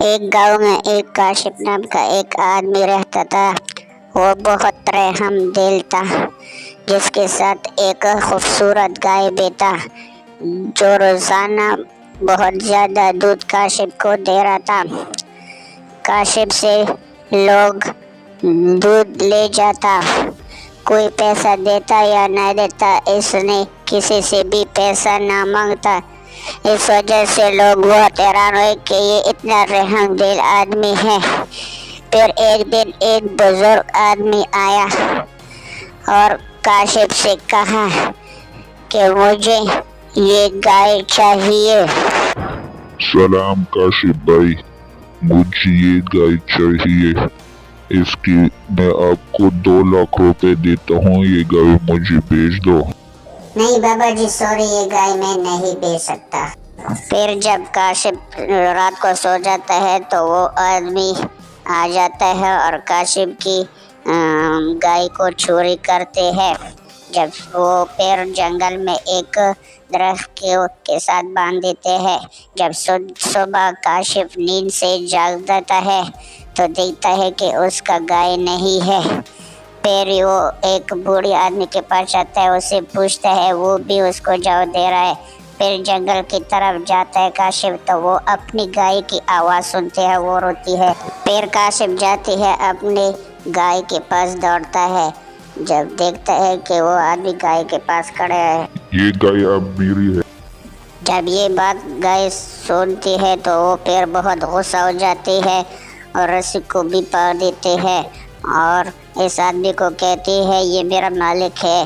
ایک گاؤں میں ایک کاشف نام کا ایک آدمی رہتا تھا۔ وہ بہت رحم دل تھا، جس کے ساتھ ایک خوبصورت گائے بھی تھا، جو روزانہ بہت زیادہ دودھ کاشف کو دے رہا تھا۔ کاشف سے لوگ دودھ لے جاتا، کوئی پیسہ دیتا یا نہ دیتا، اس نے کسی سے بھی پیسہ نہ مانگتا۔ اس وجہ سے لوگ بہت حیران ہوئے کہ یہ اتنا رحم دل آدمی ہے۔ پھر ایک دن ایک بزرگ آدمی آیا اور کاشف سے کہا کہ مجھے یہ گائے چاہیے۔ سلام کاشف بھائی، مجھے یہ گائے چاہیے، اس کی میں آپ کو 2 لاکھ روپے دیتا ہوں، یہ گائے مجھے بیچ دو۔ نہیں بابا جی سوری، یہ گائے میں نہیں بیچ سکتا۔ پھر جب کاشف رات کو سو جاتا ہے تو وہ آدمی آ جاتا ہے اور کاشف کی گائے کو چوری کرتے ہیں۔ جب وہ پھر جنگل میں ایک درخت کے ساتھ باندھ دیتے ہیں۔ جب صبح کاشف نیند سے جاگ جاتا ہے تو دیکھتا ہے کہ اس کا گائے نہیں ہے۔ پھر وہ ایک بوڑھے آدمی کے پاس جاتا ہے، اسے پوچھتا ہے، وہ بھی اس کو جواب دے رہا ہے۔ پھر جنگل کی طرف جاتا ہے کاشف تو وہ اپنی گائے کی آواز سنتے ہیں، وہ روتی ہے۔ پھر کاشف جاتی ہے اپنی گائے کے پاس دوڑتا ہے، جب دیکھتا ہے کہ وہ آدمی گائے کے پاس کھڑا ہے۔ یہ گائے اب میری ہے۔ جب یہ بات گائے سنتی ہے تو وہ پھر بہت غصہ ہو جاتی ہے اور رسی کو بھی پاڑ دیتے ہیں اور اس آدمی کو کہتی ہے یہ میرا مالک ہے،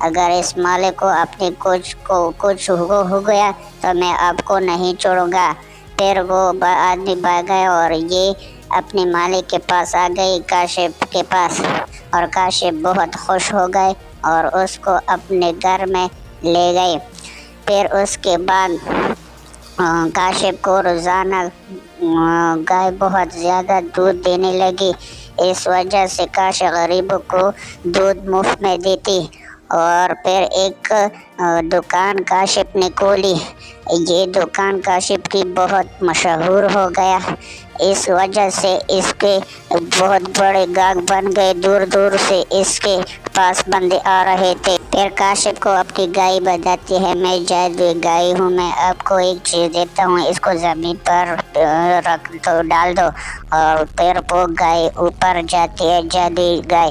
اگر اس مالک کو اپنے کچھ ہو گیا تو میں آپ کو نہیں چھوڑوں گا۔ پھر وہ آدمی بھاگ گیا اور یہ اپنے مالک کے پاس آ گئی، کاشف کے پاس، اور کاشف بہت خوش ہو گئے اور اس کو اپنے گھر میں لے گئے۔ پھر اس کے بعد کاشف کو روزانہ گائے بہت زیادہ دودھ دینے لگی۔ اس وجہ سے کاشف غریبوں کو دودھ مفت میں دیتی۔ اور پھر ایک دکان کاشف نے کھولی۔ یہ دکان کاشف کی بہت مشہور ہو گیا، اس وجہ سے اس کے بہت بڑے گاہک بن گئے، دور دور سے اس کے پاس بندے آ رہے تھے۔ پھر کاشف کو اپنی گائے بتاتی ہے، میں جادوئی گائے ہوں، میں آپ کو ایک چیز دیتا ہوں، اس کو زمین پر رکھ دو، ڈال دو، اور پھر وہ گائے اوپر جاتی ہے، جادوئی گائے۔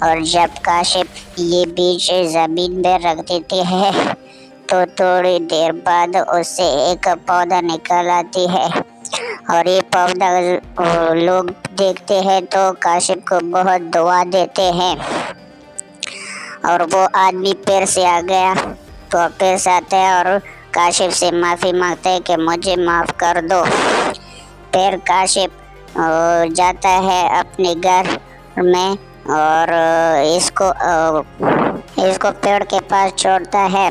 اور جب کاشف یہ بیج زمین میں رکھ دیتی ہے تو تھوڑی دیر بعد اس سے ایک پودا نکل آتی ہے، اور یہ پودا لوگ دیکھتے ہیں تو کاشف کو بہت دعا دیتے ہیں۔ اور وہ آدمی پھر سے آ گیا تو پھر سے آتا ہے اور کاشف سے معافی مانگتا ہے کہ مجھے معاف کر دو۔ پھر کاشف جاتا ہے اپنے گھر میں اور اس کو پیڑ کے پاس چھوڑتا ہے۔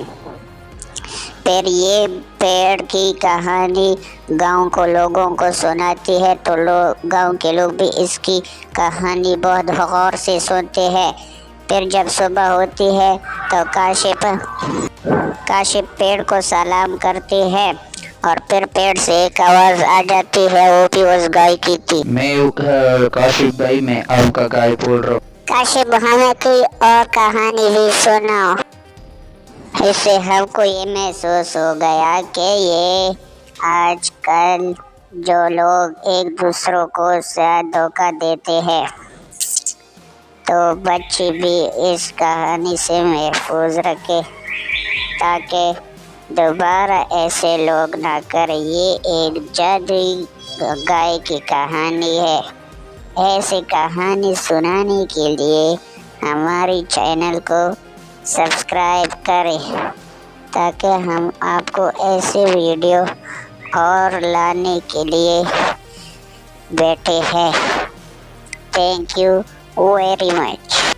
پھر یہ پیڑ کی کہانی گاؤں کو لوگوں کو سناتی ہے تو گاؤں کے لوگ بھی اس کی کہانی بہت غور سے سنتے ہیں۔ پھر جب صبح ہوتی ہے تو کاشف پیڑ کو سلام کرتی ہے اور پھر پیڑ سے ایک آواز آ جاتی ہے، وہ بھی اس گائے کی تھی۔ میں کاشف بھائی، میں آپ کا گائے بول رہا ہوں۔ کاشف ہمیں کوئی اور کہانی بھی سناؤ۔ اس سے ہم کو یہ محسوس ہو گیا کہ یہ آج کل جو لوگ ایک دوسروں کو دھوکہ دیتے ہیں، تو بچے بھی اس کہانی سے محفوظ رکھے تاکہ دوبارہ ایسے لوگ نہ کریں۔ یہ ایک جادوئی گائے کی کہانی ہے۔ ایسی کہانی سنانے کے لیے ہماری چینل کو سبسکرائب کریں تاکہ ہم آپ کو ایسے ویڈیو اور لانے کے لیے بیٹھے ہیں۔ Thank you very much.